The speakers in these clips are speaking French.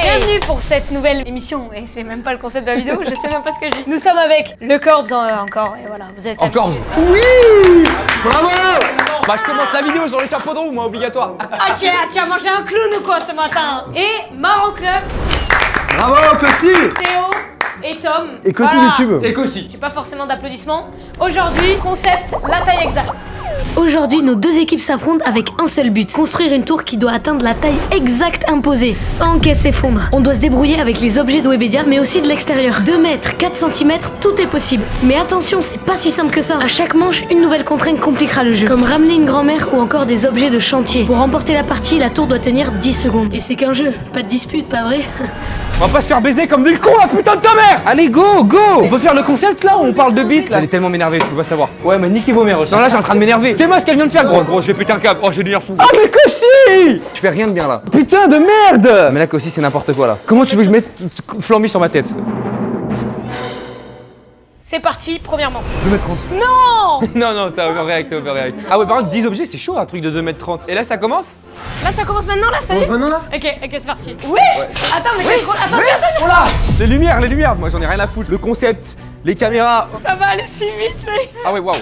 Bienvenue pour cette nouvelle émission, et c'est même pas le concept de la vidéo, je sais même pas ce que je dis. Nous sommes avec le Corbs encore, et voilà, vous êtes... Encore. Oui. Bravo. Bah je commence la vidéo sur les chapeaux de roue, moi, obligatoire. Ah tu as mangé un clown ou quoi ce matin? Et Marron Club, Bravo, Cossi. Théo et Tom. Et Cossi Voilà. YouTube. Et qu'aussi. J'ai pas forcément d'applaudissements. Aujourd'hui, concept, la taille exacte. Aujourd'hui, nos deux équipes s'affrontent avec un seul but, construire une tour qui doit atteindre la taille exacte imposée, sans qu'elle s'effondre. On doit se débrouiller avec les objets de Webedia, mais aussi de l'extérieur. 2 mètres, 4 cm, tout est possible. Mais attention, c'est pas si simple que ça. À chaque manche, une nouvelle contrainte compliquera le jeu, comme ramener une grand-mère ou encore des objets de chantier. Pour remporter la partie, la tour doit tenir 10 secondes. Et c'est qu'un jeu, pas de dispute, pas vrai? On va pas se faire baiser comme des cons, la putain de ta mère. Allez, go, go. On peut faire le concept là où on parle de bite là. Elle est tellement m'énerver, tu peux pas savoir. Ouais, mais niquez vos mères aussi. Non, là, c'est en train de m'énerver. C'est moi ce qu'elle vient de faire, gros, je vais péter un câble. Oh, je vais devenir fou. Ah, mais Cossi. Tu fais rien de bien là. Putain de merde. Mais là, Cossi, c'est n'importe quoi là. Comment tu veux que je mette Flamby sur ma tête? C'est parti, premièrement. 2m30. Non. Non, t'as overreact, Ah ouais, par contre, 10 objets, c'est chaud un truc de 2m30. Et là, ça commence? Là ça commence maintenant, là, ça y est? Maintenant là. Ok, c'est parti. Oui. Attends, mais c'est trop... Attends, Oh là. Les lumières. Moi, j'en ai rien à foutre. Le concept, les caméras. ça va aller si vite, mec. Ah ouais, waouh.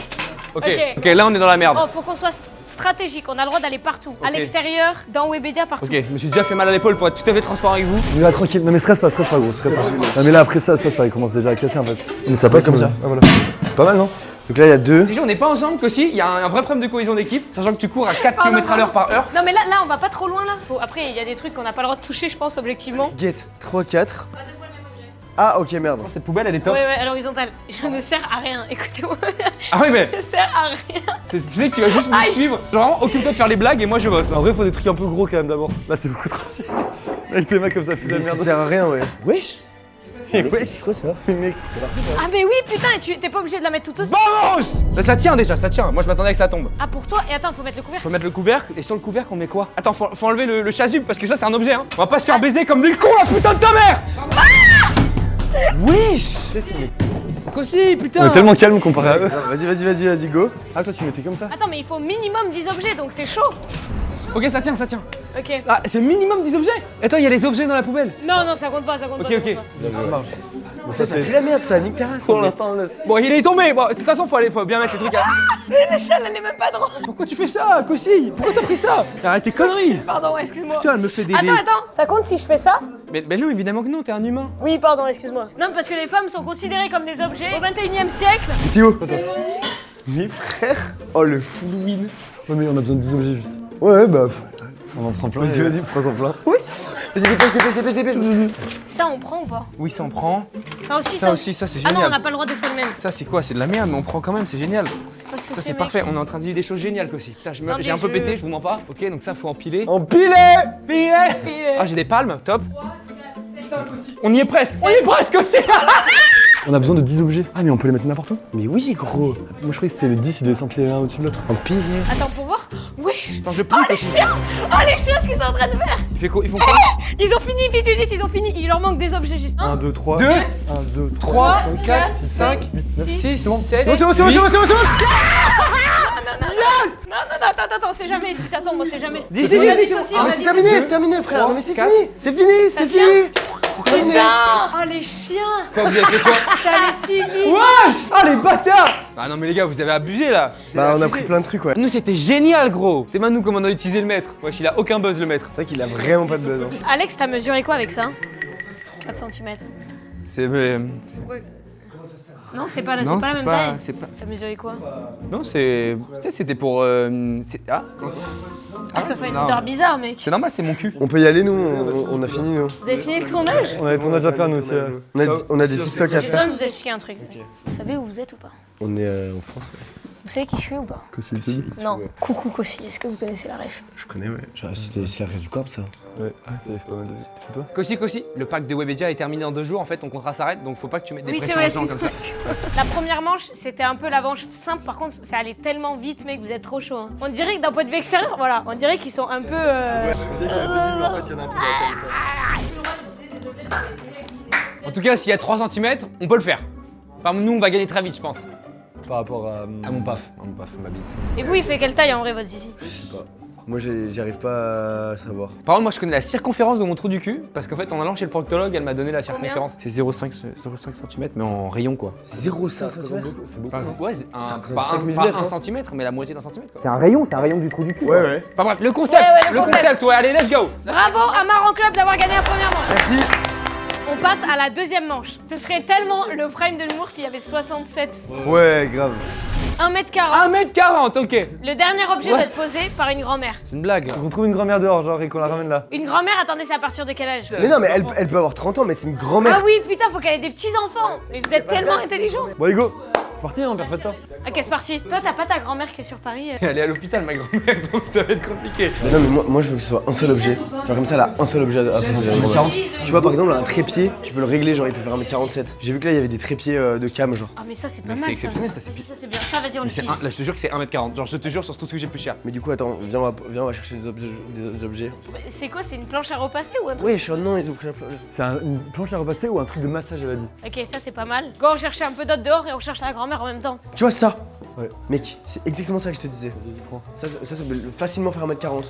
Ok, là, on est dans la merde. Oh, faut qu'on soit stratégique, on a le droit d'aller partout. À Ok. l'extérieur, dans Webedia, partout. Ok, je me suis déjà fait mal à l'épaule pour être tout à fait transparent avec vous. Mais là, tranquille. Non mais stresse pas gros, stresse pas. Non mais là après ça il commence déjà à casser en fait. Mais ça passe comme ça. Ah, voilà. C'est pas mal non? Donc là il y a 2. Déjà, on n'est pas ensemble qu'aussi, il y a un vrai problème de cohésion d'équipe, sachant que tu cours à 4 km/h par heure. Non mais là on va pas trop loin là. Après il y a des trucs qu'on n'a pas le droit de toucher je pense objectivement. Get 3, 4. Ah ok merde. Cette poubelle, elle est top. Ouais à l'horizontale. Je ne sers à rien, écoutez-moi. Ah oui, mais Je sers à rien. c'est stylé que tu vas juste me Aïe. suivre. Genre vraiment, occupe-toi de faire les blagues et moi je bosse. En vrai faut des trucs un peu gros quand même d'abord. Là c'est beaucoup trop petit. Avec tes mains comme ça, putain de merde. Ça sert à rien ouais. Wesh. Ouais, c'est quoi ça? Mec, c'est parfait ça. Ah mais oui putain, et tu t'es pas obligé de la mettre toute aussi. Vamos. Ça tient déjà, ça tient. Moi je m'attendais que ça tombe. Ah pour toi, et attends, faut mettre le couvercle. Faut mettre le couvercle, et sur le couvercle on met quoi? Attends, faut enlever le chasuble parce que ça c'est un objet hein. On va pas se faire baiser comme des cons, la putain de ta mère. Wesh. Cossi, putain. On est tellement calme comparé à eux. Vas-y go. Ah toi tu mettais comme ça? Attends mais il faut minimum 10 objets donc c'est chaud. Ok, ça tient. Ok. Ah, c'est minimum 10 objets. Attends, il y a les objets dans la poubelle. Non ça compte pas, ça compte pas. Ok. Ça marche. Bon, ça c'est la merde ça, nique ta race. Pour l'instant on laisse. Bon, il est tombé. Bon, de toute façon, faut bien mettre les trucs à... L'échelle elle est même pas droite. Pourquoi tu fais ça, Cossi? Pourquoi t'as pris ça? Arrête tes conneries. Pardon, excuse-moi. Putain, elle me fait des... Attends, ça compte si je fais ça? Mais non, évidemment que non, t'es un humain. Oui, pardon, excuse-moi. Non, parce que les femmes sont considérées comme des objets au 21e siècle. Théo. Mes frères. Oh le full win. Ouais mais on a besoin de 10 objets juste. Ouais bah. On en prend plein. Vas-y, prends-en plein. Oui. Vas-y, dépêche. Ça, on prend ou pas? Oui, ça on prend. Ça aussi, Ça aussi, ça c'est Ah génial. non, on n'a pas le droit de faire le même. Ça c'est quoi? C'est de la merde, mais on prend quand même, c'est génial. C'est parce que Ça c'est c'est parfait, on est en train de vivre des choses géniales, Cossi. Putain, Dans j'ai un des peu jeux. pété, je vous mens pas. Ok, donc ça faut empiler. Empilé. Ah, j'ai des palmes, top. On y est presque Cossi. On a besoin de 10 objets. Ah mais on peut les mettre n'importe où? Mais oui gros. Moi je croyais que c'était les 10, ils devaient s'empiler l'un au-dessus de l'autre. Empilé. Attends, pour voir. Oui. Attends, je plie, Oh les Cossi. chiens. Oh les choses qu'ils sont en train de faire. Ils font quoi? Ils ont fini, vite, ils ont fini. Il leur manque des objets juste. 1, 2, 3. 2, 1, 2, 3, 3, 5, 4, 4, 6, 5, 7, 8, 9, 6, c'est bon. 7, C'est bon. Non, attends, c'est jamais. Si ça tombe, moi, c'est jamais. Dis, On a dis, dissocié, Ah on mais a c'est dissocié. terminé frère. Trois, Non mais c'est quatre. fini. C'est fini, c'est tient fini. C'est terminé. Putain. Oh les chiens. Quoi, vous avez fait quoi? Ça allait si vite. Wesh! Ah les bâtards! Ah non mais les gars, vous avez abusé là. Vous avez Bah on a abusé. pris plein de trucs ouais. Nous c'était génial gros. C'est maintenant nous comment on a utilisé le maître. Wesh, il a aucun buzz le maître. C'est vrai qu'il a vraiment pas de buzz. Hein. Alex, t'as mesuré quoi avec ça? 4 cm. C'est Non, c'est pas la non, même taille. c'est pas. T'as mesuré quoi? Non, c'était pour Ah, ça sent une non. odeur bizarre, mec. C'est normal, c'est mon cul. On peut y aller nous, on a fini nous. Vous avez fini le tournage? On a des tournages à faire nous aussi. On a des TikTok à Je faire. viens de vous expliquer un truc. Vous savez où vous êtes ou pas? On est en France. Vous savez qui je suis ou pas? Que c'est YouTube. Non. Coucou Kossi, est-ce que vous connaissez la ref? Je connais ouais. C'est la reste du corps ça. Ouais, c'est pas mal. C'est toi? Cossi, le pack de Webedia est terminé en 2 jours. En fait, ton contrat s'arrête, donc faut pas que tu mettes des Oui, c'est pressions vrai, aux gens comme ça. La première manche, c'était un peu la manche simple. Par contre, ça allait tellement vite, mec, vous êtes trop chaud. Hein. On dirait que d'un point de vue extérieur, voilà, on dirait qu'ils sont un peu. En tout cas, s'il y a 3 cm, on peut le faire. Enfin, nous, on va gagner très vite, je pense. Par rapport à. À mon paf, ma bite. Et vous, il fait quelle taille en vrai, votre zizi? Je sais pas. Moi, j'arrive pas à savoir. Par contre, moi je connais la circonférence de mon trou du cul parce qu'en fait, en allant chez le proctologue, elle m'a donné la circonférence. C'est 0,5 cm, mais en rayon quoi. 0,5 cm. C'est beaucoup. Enfin, ouais, pas 5 1 millimètres, cm, mais la moitié d'un centimètre quoi. C'est un rayon du trou du cul. Ouais, ouais. Enfin bref, le concept, Ouais, le concept, ouais, allez, let's go. Bravo à Marron Club d'avoir gagné la première manche. Merci. On passe à la deuxième manche. Ce serait tellement le prime de l'humour s'il y avait 67. Ouais, grave. 1m40. 1m40, ok. Le dernier objet doit être posé par une grand-mère. C'est une blague. On trouve une grand-mère dehors, genre, et qu'on la ramène là. Une grand-mère, attendez, c'est à partir de quel âge? Mais non, mais elle peut avoir 30 ans, mais c'est une grand-mère. Ah oui, putain, faut qu'elle ait des petits-enfants. Mais vous êtes tellement intelligents. Bon, allez, go. C'est parti, hein, on perd pas de temps. Ok, c'est parti. Toi, t'as pas ta grand-mère qui est sur Paris Elle est à l'hôpital, ma grand-mère, donc ça va être compliqué. Mais non, mais moi je veux que ce soit un seul objet. Genre comme ça, elle a un seul objet à poser. 40. Tu vois, par exemple, un trépied, tu peux le régler, genre il peut faire 1m47. J'ai vu que là, il y avait des trépieds de cam, genre. Ah, mais ça, c'est pas Mais mal. c'est exceptionnel, ça, c'est Ça, c'est bien. Ça, vas-y, on Mais c'est l'utilise. là, je te jure que c'est 1m40. Genre, je te jure sur tout ce que j'ai plus cher. Mais du coup, attends, viens, on va chercher des objets. C'est quoi? C'est une planche à repasser ou un truc? Oui, je suis non, ils ont pris la planche. C'est une planche à repasser ou un truc de massage, elle a dit. Ok, ça, c'est pas mal. Go, on cherche un peu d'autres dehors et on cherche la grand-mère en même temps. Tu vois ça? Ouais. Mec, c'est exactement ça que je te disais. Vas-y, prends. Ça peut facilement faire 1m40.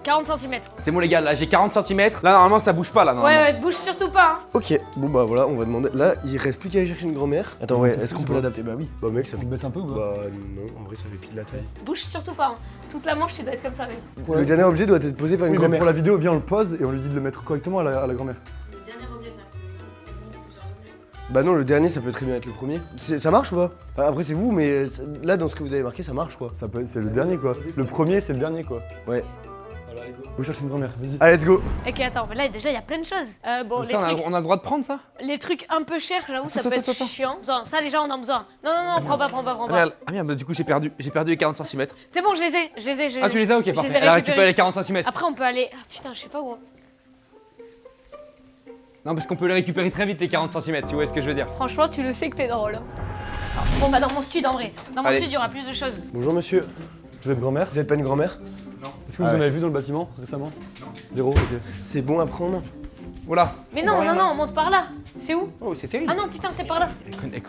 40 cm. C'est bon, les gars, là j'ai 40 cm. Là, normalement, ça bouge pas là. Ouais, Normalement. ouais, bouge surtout pas, hein. Ok, bon bah voilà, on va demander. Là, il reste plus qu'à aller chercher une grand-mère. Attends, ouais, est-ce qu'on peut l'adapter? Bah oui. Bah mec, ça Tu fait. te baisses un peu ou pas? Bah non, en vrai, ça fait pile la taille. Bouge surtout pas, hein. Toute la manche, tu dois être comme ça, mec. Le dernier objet doit être posé par une Oui, mais grand-mère. pour la vidéo, viens, on le pose et on lui dit de le mettre correctement à la grand-mère. Le dernier objet, ça. Bah non, le dernier, ça peut très bien être le premier. Ça marche ou pas? Enfin, après, c'est vous, mais là, dans ce que vous avez marqué, ça marche quoi. C'est le dernier, quoi. Le premier, c'est le dernier, quoi. Ouais. Go chercher une grand-mère, vas-y. Allez, let's go. Ok, attends, mais là, déjà, il y a plein de choses. Bon, Ça, on a le droit de prendre ça? les trucs un peu chers, j'avoue, ça Attends, peut être attends. chiant. Ça, les gens en ont besoin. Non, prends pas. Ah merde, bah, du coup, j'ai perdu les 40 cm. C'est bon, je les ai. Ah, tu les as? Ok, Je parfait. les ai Elle a récupéré récupérés. les 40 cm. Après, on peut aller. Ah putain, je sais pas où. Non, parce qu'on peut les récupérer très vite, les 40 cm, tu vois ce que je veux dire. Franchement, tu le sais que t'es drôle. Ah, bon, bah, dans mon stud, en vrai. Dans mon Allez. stud, il y aura plus de choses. Bonjour monsieur. Vous êtes grand-mère? Vous êtes pas une grand-mère? Est-ce que vous en avez vu dans le bâtiment récemment? Non. Zéro, ok. C'est bon à prendre. Voilà. Mais non, on monte par là. C'est où? Oh, c'est terrible. Ah non, putain, c'est par là. Elle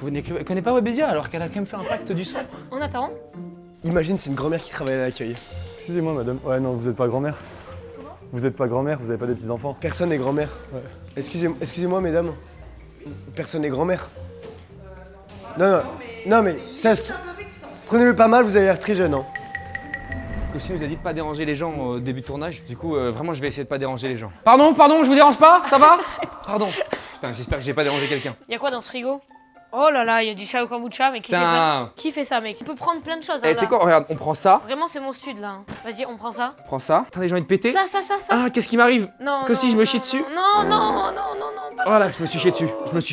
connaît pas Webedia alors qu'elle a quand même fait un pacte du sang. On attend. Imagine, c'est une grand-mère qui travaille à l'accueil. Excusez-moi, madame. Ouais, non, vous êtes pas grand-mère. Vous êtes pas grand-mère, vous avez pas des petits-enfants. Personne n'est grand-mère. Ouais. Excusez-moi, mesdames. Personne n'est grand-mère. Non, mais ça. Prenez-le pas mal, vous avez l'air très jeune. Hein. Aussi nous a dit de pas déranger les gens au début de tournage. Du coup, vraiment, je vais essayer de pas déranger les gens. Pardon, je vous dérange pas? Ça va? Pardon. Putain, j'espère que j'ai pas dérangé quelqu'un. Y a quoi dans ce frigo? Oh là là, il y a du chai au kombucha, mais qui fait ça? Putain. Qui fait ça, mec? On peut prendre plein de choses. Eh, Hein, tu sais là. quoi? Regarde, on prend ça. Vraiment, c'est mon stud là. Vas-y, on prend ça. Prends ça. Putain, les gens ils te péter. Ça. Ah, qu'est-ce qui m'arrive? Non. Que non, si je me non, chie dessus? Non. Voilà, je me suis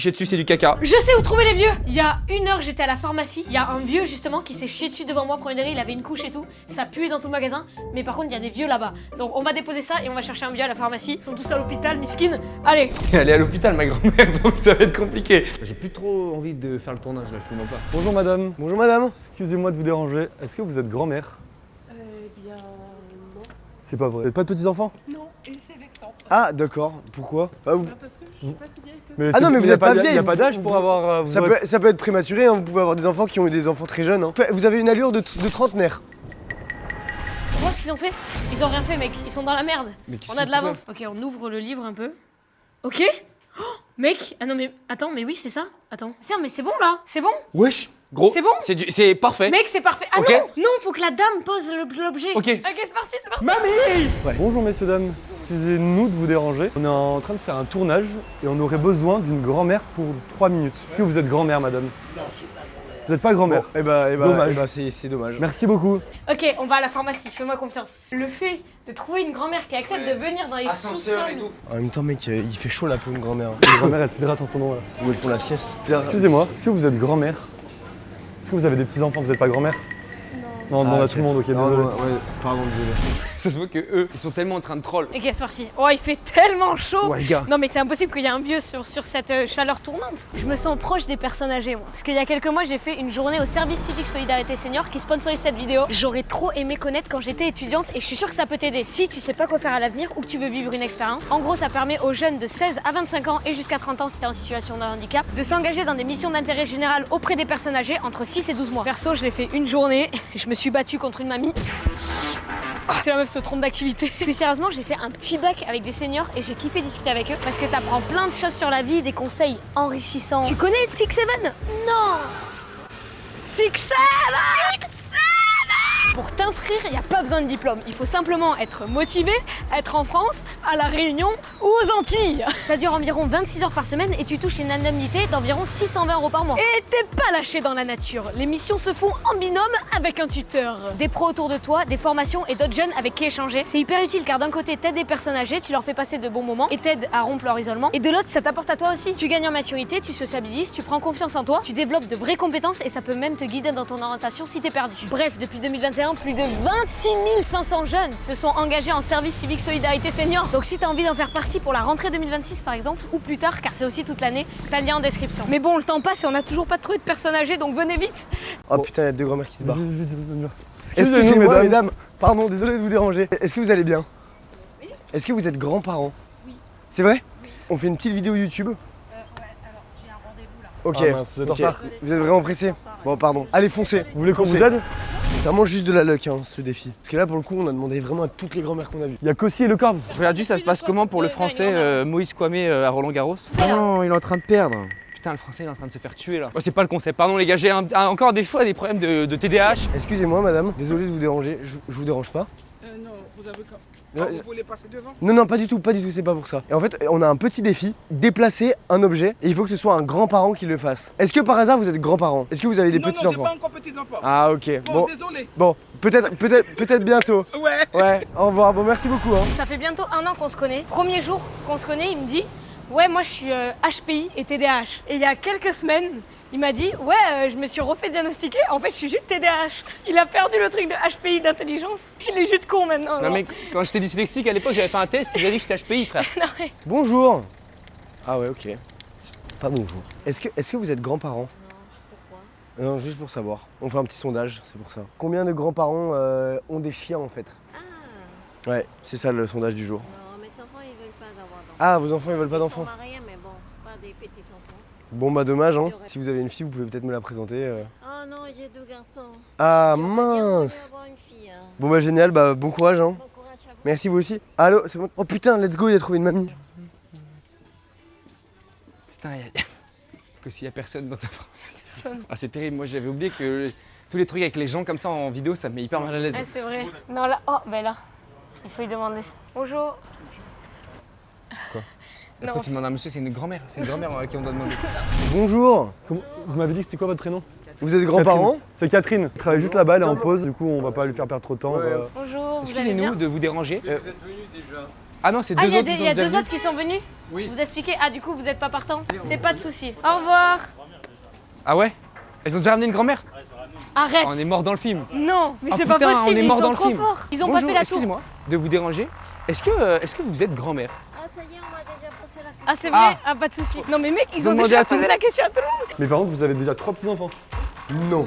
chié dessus, c'est du caca. Je sais où trouver les vieux. Il y a 1 heure, j'étais à la pharmacie. Il y a un vieux justement qui s'est chié dessus devant moi. Premier degré, il avait une couche et tout. Ça puait dans tout le magasin. Mais par contre, il y a des vieux là-bas. Donc on va déposer ça et on va chercher un vieux à la pharmacie. Ils sont tous à l'hôpital, miskin. Allez. Elle est à l'hôpital, ma grand-mère, donc ça va être compliqué. J'ai plus trop envie de faire le tournage là, je te mens pas. Bonjour, madame. Bonjour madame. Excusez-moi de vous déranger. Est-ce que vous êtes grand-mère? Bien non. C'est pas vrai. Vous n'êtes pas de petits-enfants? Non, et c'est vexant. Ah, d'accord. Pourquoi? Parce que je suis pas si vieille que ça. Ah non, mais vous êtes pas Il vieille, n'y a pas vous- d'âge pour avoir. vous Ça aurez- peut être prématuré, hein. Vous pouvez avoir des enfants qui ont eu des enfants très jeunes. Hein. Vous avez une allure de trentenaire. Moi, ce qu'ils ont fait, ils ont rien fait, mec. Ils sont dans la merde. Mais qu'est-ce On a de qu'ils l'avance. Ok, on ouvre le livre un peu. Ok. Oh, mec. Ah non, mais attends, mais oui, c'est ça. Attends. Tiens, mais c'est bon là. C'est bon. Wesh, gros. C'est bon? C'est parfait. Mec, c'est parfait. Ah Ok. non, faut que la dame pose l'objet. Ok. c'est parti. Mamie! Bonjour, messieurs, dames. Excusez-nous de vous déranger. On est en train de faire un tournage et on aurait besoin d'une grand-mère pour 3 minutes. Est-ce que vous êtes grand-mère, madame? Non, je suis pas grand-mère. Vous n'êtes pas grand-mère? Dommage. C'est dommage. Merci beaucoup. Ok, on va à la pharmacie, fais-moi confiance. Le fait de trouver une grand-mère qui accepte de venir dans les sous-sols. En même temps, mec, il fait chaud là pour une grand-mère. La grand-mère, elle s'hydrate en ce moment là. Où elles font la sieste. Excusez-moi, est-ce que vous êtes grand-mère? Est-ce que vous avez des petits-enfants? Vous n'êtes pas grand-mère? Non, on demande à tout le monde, ok, Non, désolé. ouais, pardon, désolé. Ça se voit que eux, ils sont tellement en train de troll. Et qu'est-ce parti? Oh, il fait tellement chaud. Ouais, les gars. Non mais c'est impossible qu'il y ait un vieux sur cette chaleur tournante. Je me sens proche des personnes âgées moi. Parce qu'il y a quelques mois j'ai fait une journée au service civique Solidarité Senior qui sponsorise cette vidéo. J'aurais trop aimé connaître quand j'étais étudiante et je suis sûre que ça peut t'aider si tu sais pas quoi faire à l'avenir ou que tu veux vivre une expérience. En gros ça permet aux jeunes de 16 à 25 ans et jusqu'à 30 ans si t'es en situation de handicap de s'engager dans des missions d'intérêt général auprès des personnes âgées entre 6 et 12 mois. Perso je l'ai fait une journée, je me suis battue contre une mamie. C'est la meuf se trompe d'activité. Plus sérieusement, j'ai fait un petit bac avec des seniors et j'ai kiffé discuter avec eux parce que t'apprends plein de choses sur la vie, des conseils enrichissants. Tu connais Six Seven? Non. Six Seven. Pour t'inscrire, il n'y a pas besoin de diplôme. Il faut simplement être motivé, être en France, à La Réunion ou aux Antilles. Ça dure environ 26 heures par semaine et tu touches une indemnité d'environ 620 € par mois. Et t'es pas lâché dans la nature. Les missions se font en binôme avec un tuteur. Des pros autour de toi, des formations et d'autres jeunes avec qui échanger. C'est hyper utile car d'un côté, t'aides des personnes âgées, tu leur fais passer de bons moments et t'aides à rompre leur isolement. Et de l'autre, ça t'apporte à toi aussi. Tu gagnes en maturité, tu sociabilises, tu prends confiance en toi, tu développes de vraies compétences et ça peut même te guider dans ton orientation si t'es perdu. Bref, depuis 2021, plus de 26 500 jeunes se sont engagés en service civique Solidarité Senior. Donc si t'as envie d'en faire partie pour la rentrée 2026 par exemple, ou plus tard, car c'est aussi toute l'année, t'as le lien en description. Mais bon, le temps passe et on a toujours pas trouvé de personnes âgées, donc venez vite. Oh putain, il y a deux grand-mères qui se barrent. Excusez-nous, Excusez-moi, mesdames. Pardon, désolé de vous déranger. Est-ce que vous allez bien? Oui. Est-ce que vous êtes grands-parents? Oui. C'est vrai? On fait une petite vidéo YouTube. Ouais, alors j'ai un rendez-vous là. Ok. Ah mince, vous êtes en Ok. retard. Vous êtes vraiment pressé? Bon, pardon. Allez, foncez. Vous voulez qu'on vous Foncez. aide? C'est vraiment juste de la luck, hein, ce défi. Parce que là, pour le coup, on a demandé vraiment à toutes les grand-mères qu'on a vues. Il y a Cossi et le Corps. Regarde juste, ça se passe comment pour le français Moïse Kwame à Roland Garros? Non, il est en train de perdre. Putain, le français il est en train de se faire tuer là. Oh, c'est pas le concept, pardon les gars, j'ai encore des fois des problèmes de TDAH. Excusez-moi, madame. Désolé de vous déranger. Je vous dérange pas? Non, vous avez quand. Ouais, Vous voulez passer devant? Non, non, pas du tout, c'est pas pour ça. Et en fait, on a un petit défi, déplacer un objet, et il faut que ce soit un grand-parent qui le fasse. Est-ce que par hasard vous êtes grands-parents? Est-ce que vous avez des Non, petits non, j'ai enfants? pas encore petits enfants. Ah ok, Bon, désolé. bon, peut-être bientôt. Ouais. Ouais, au revoir, bon merci beaucoup hein. Ça fait bientôt 1 an qu'on se connaît. Premier jour qu'on se connaît, il me dit ouais, moi je suis HPI et TDAH. Et il y a quelques semaines, il m'a dit ouais, je me suis refait diagnostiquer. En fait, je suis juste TDAH. Il a perdu le truc de HPI d'intelligence. Il est juste con maintenant. Non mais quand j'étais dyslexique à l'époque, j'avais fait un test, il a dit que j'étais HPI frère. Non, mais... Bonjour. Ah ouais, ok. Pas bonjour. Est-ce que vous êtes grands-parents? Non, juste pour savoir. On fait un petit sondage, c'est pour ça. Combien de grands-parents ont des chiens en fait? Ah, Ouais, c'est ça le sondage du jour. non, mes enfants, ils veulent pas d'avoir d'enfants. Ah, vos enfants ils veulent pas Ils sont d'enfants? mariés, mais bon, pas des petits enfants. Bon bah dommage hein. Si vous avez une fille, vous pouvez peut-être me la présenter. Oh non, j'ai 2 garçons. Ah J'aimerais bien mince. avoir une fille. Hein. Bon bah génial, bah bon courage hein. Bon courage à vous. Merci vous aussi. Allô, c'est bon. Oh putain, let's go, il a trouvé une mamie. Putain, que s'il y a personne dans ta Ah c'est terrible, moi j'avais oublié que tous les trucs avec les gens comme ça en vidéo, ça me met hyper mal à l'aise. Ah, c'est vrai. Non, là, oh, ben là, il faut lui demander. Bonjour. Non, Pourquoi tu demandes à un monsieur, c'est une grand-mère à qui on doit demander. Bonjour. Vous m'avez dit que c'était quoi votre prénom? Vous êtes grands-parents? Catherine. C'est Catherine. Elle travaille juste là-bas, elle est en pause, du coup on va pas lui faire perdre trop de temps. on va- bonjour, vous allez bien? Excusez-nous de vous déranger. Vous êtes venus déjà. Ah non, c'est Ah, deux il y a, autres qui il sont y a déjà deux venus. autres qui sont venus? Oui. Vous expliquez? Ah, du coup, vous n'êtes pas partant? C'est pas de souci. Au revoir. Ah ouais? Elles ont déjà ramené une grand-mère? Arrête. On est mort dans le film. Non, mais Ah, c'est pas putain, possible, on est ils mort sont dans le trop film. forts. Ils ont Bonjour, pas fait la tour. excusez-moi de vous déranger. Est-ce que vous êtes grand-mère? Ah, ça y est, on m'a déjà posé la question. Ah, c'est vrai? Ah, pas de souci. Non, mais mec, ils Ils ont ont demandé déjà à tout. posé la question à tout le monde. Mais par contre, vous avez déjà 3 petits-enfants. Non.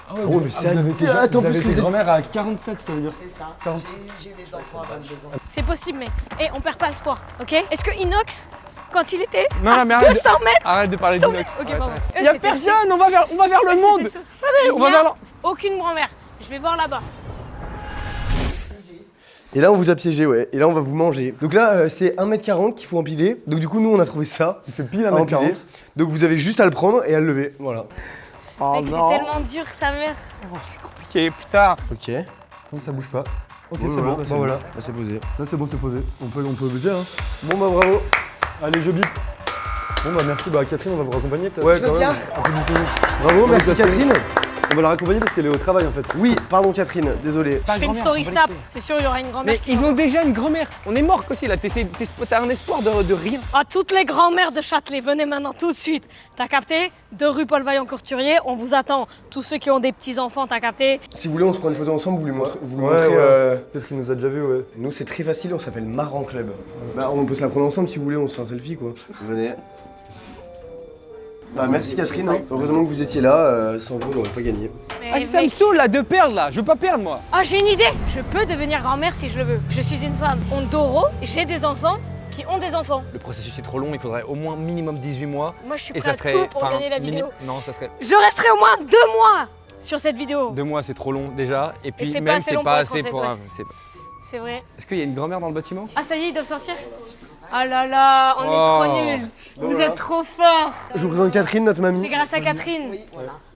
Ah ouais, Oh, mais c'est attends, vous parce avez que vous été êtes- grand-mère à 47, ça veut dire. C'est ça. 40. J'ai des enfants à 22 ans. C'est possible, mec. Et on perd pas espoir, ok? Est-ce que Inox, quand il était Non, à mais arrête 200 mètres, Arrête de parler 100 d'Inox. mètres. Ok, Arrête, pardon. arrête. Eux, Y a c'était personne, on va vers le sûr. monde. C'était sûr. Allez, on va Il y a vers aucune grand-mère. Je vais voir là-bas. Et là on vous a piégé, ouais. Et là on va vous manger. Donc là c'est 1m40 qu'il faut empiler. Donc du coup nous on a trouvé ça. Il fait pile à 1m40. empiler. Donc vous avez juste à le prendre et à le lever. Voilà. Oh Mec, c'est tellement dur, sa mère. Oh, c'est compliqué, putain. Ok. Tant que ça bouge pas. Ok, Bon, c'est bon. Bah voilà. Là c'est posé. Là c'est bon, c'est posé. On peut le dire. Hein. Bon bah bravo. Allez, je bip. Bon bah merci. Bah Catherine, on va vous raccompagner peut-être. Ouais quand même. Applaudissez-nous. Bravo, merci Catherine. On va la raccompagner parce qu'elle est au travail en fait. Oui, pardon Catherine, désolé. Je fais une story snap, c'est sûr, il y aura une grand-mère. Mais ils ont déjà une grand-mère. On est mort aussi là. T'as un espoir de rien. À toutes les grand-mères de Châtelet, venez maintenant tout de suite. T'as capté? 2 rue Paul Vaillant-Courturier, on vous attend. Tous ceux qui ont des petits-enfants, t'as capté? Si vous voulez, on se prend une photo ensemble, vous lui montrez. Peut-être qu'il nous a déjà vu, ouais. Nous, c'est très facile, on s'appelle Marrant Club. Bah, on peut se la prendre ensemble si vous voulez, on se fait un selfie quoi. Venez. Bah, merci Catherine, hein. Heureusement que vous étiez là, sans vous, on n'aurait pas gagné. Ah, ça me saoule là de perdre là. Je veux pas perdre moi. Ah, j'ai une idée. Je peux devenir grand-mère si je le veux. Je suis une femme ondoro, j'ai des enfants qui ont des enfants. Le processus est trop long. Il faudrait au moins minimum 18 mois. Moi, je suis Et prêt ça à serait. tout pour gagner la vidéo. Non, ça serait. Je resterai au moins 2 mois sur cette vidéo. 2 mois, c'est trop long déjà. Et puis c'est pas même assez c'est long pas pour être assez pour un. français, C'est vrai. Est-ce qu'il y a une grand-mère dans le bâtiment? Ah, ça y est, ils doivent sortir? Ah là là, on est trop nuls. Vous voilà. êtes trop forts. Je vous présente Catherine, notre mamie. C'est grâce à Catherine.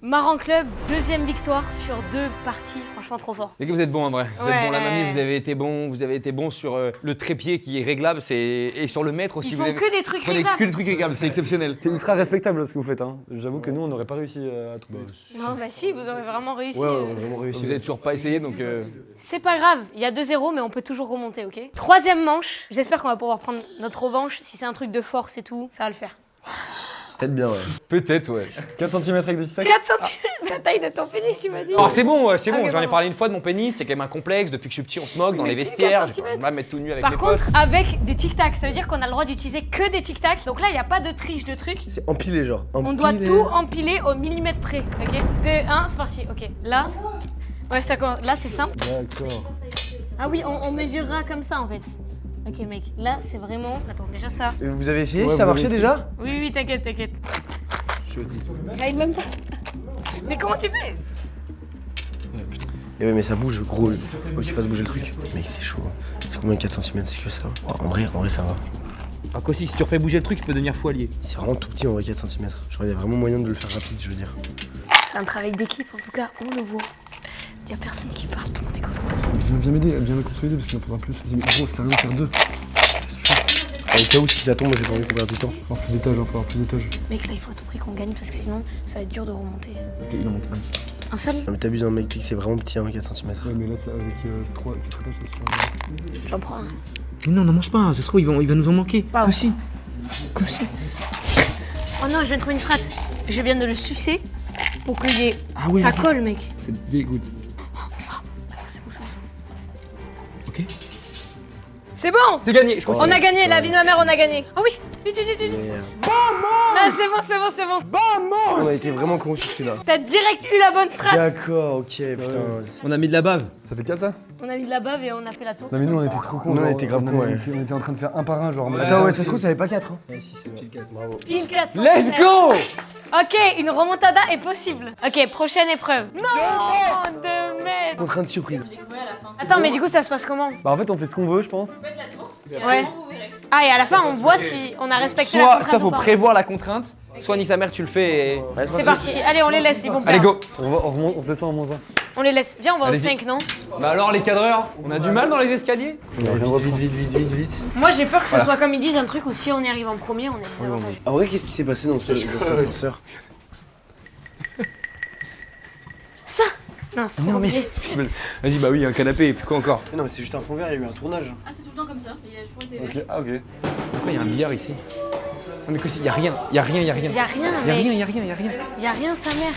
Marrant Club, 2e victoire sur 2 parties. Franchement, trop fort. Les gars, vous êtes bons en vrai. Vous Ouais. êtes bons, la mamie, vous avez été bons sur le trépied qui est réglable, et sur le mètre aussi. Ils vous font avez... que des trucs Prenez réglables. que des trucs réglables, c'est exceptionnel. C'est ultra respectable ce que vous faites, hein. J'avoue que nous, on n'aurait pas réussi à trouver. Non, bah si, vous aurez vraiment réussi. Ouais, on a vraiment réussi. Vous avez toujours pas essayé donc. C'est pas grave, il y a 2-0, mais on peut toujours remonter, ok? 3e manche. J'espère qu'on va pouvoir prendre notre revanche. Si c'est un truc de force et tout, ça va le faire. Peut-être bien, ouais. Peut-être, ouais. 4 cm avec des tic-tac. 4 cm, la taille de ton pénis, tu m'as dit. Alors c'est bon, c'est bon. Ok, J'en ai pardon. parlé une fois de mon pénis. C'est quand même un complexe. Depuis que je suis petit, on se moque dans Mais les plus de vestiaires. 4 J'ai centimètres. pas mettre tout nu avec Par mes contre, potes. avec des tic-tac, ça veut dire qu'on a le droit d'utiliser que des tic-tac. Donc là, il n'y a pas de triche de trucs. C'est empilé, genre. On doit tout empiler au millimètre près, ok? 2, 1, c'est parti, ok. Là, ouais, ça commence. Là, c'est simple. D'accord. Ah oui, on mesurera comme ça en fait. Ok, mec, là, c'est vraiment. Attends, déjà ça. Vous avez essayé? Ouais, Ça vous marchait avez déjà? Oui, oui, t'inquiète, t'inquiète. Je suis autiste. J'arrive même pas. Mais comment tu fais? Eh ouais, mais ça bouge, gros. Faut que tu fasses bouger le truc. Mec, c'est chaud. C'est combien 4 cm? C'est que ça? En vrai, ça va. Ah quoi si tu refais bouger le truc, tu peux devenir fou allié. C'est vraiment tout petit en vrai, 4 cm. Genre, il y a vraiment moyen de le faire rapide, je veux dire. C'est un travail d'équipe, en tout cas, on le voit. Il y a personne qui parle, tout le monde est concentré. Viens m'aider, viens me consolider parce qu'il en faudra plus. Vas-y, mais gros, ça sert à rien de faire 2. Au cas où, si ça tombe, moi j'ai pas envie qu'on perde du temps. Faut avoir plus d'étages, faut avoir plus d'étages. Mec, là, il faut à tout prix qu'on gagne parce que sinon, ça va être dur de remonter. Il en manque un. Un seul? Non, mais t'abuses, hein, mec, c'est vraiment petit, hein, 4 cm. Ouais, mais là, ça, avec 4 étages, ça suffit. J'en prends un. Mais non, n'en mange pas. Ça se trouve, il va nous en manquer. Pardon. Que si. Que si. Oh non, je viens de trouver une strat. Je viens de le sucer pour qu'il y ait. Ah oui, ça vas-y. colle, mec. Ça dégoûte. Attends, c'est bon, c'est bon. Ok. C'est bon! C'est gagné, je crois. On a gagné, la vie de ma mère, on a gagné. Ah oui, vite. Merde. Là, c'est bon. On a été vraiment con sur celui-là. T'as direct eu la bonne strat. D'accord, ok, putain. On a mis de la bave. Ça fait 4 ça? On a mis de la bave et on a fait la tour. Non mais nous on était trop cons. Nous, on genre, était grave cons, ouais. On était en train de faire un par un genre. en mode- Attends, ouais, ça se trouve, ça avait pas 4. Hein. Ouais, si, c'est pile 4. Bravo. Pile 400. Let's go! Ok, une remontada est possible. Ok, prochaine épreuve. Non, 2 mètres. Contrainte surprise. Attends, mais du coup, ça se passe comment? Bah en fait on fait ce qu'on veut je pense. Ouais. Ah, et à la fin, on voit si on a respecté la Soit contrainte ça ou faut pas. prévoir la contrainte, soit ni sa mère tu le fais et. C'est parti. Allez, on les laisse, ils vont Allez perdre. go! On redescend en moins 1. On les laisse. Viens, on va au Allez-y. 5, non? Bah alors les cadreurs, on a du mal dans les escaliers? Vite. Moi, j'ai peur que ce soit comme ils disent un truc où si on y arrive en premier, on a des avantages. En vrai, qu'est-ce qui s'est passé dans cet ascenseur? Ça! Non, c'est trop compliqué. Vas-y, bah oui, un canapé et puis quoi encore? Non, mais c'est juste un fond vert, il y a eu un tournage. Ah, c'est tout le temps comme ça. Il a toujours été. Ok, ah ok. Pourquoi il y a un billard ici? Non mais quoi si, y a rien. Y a rien, mec. Y a rien, sa mère.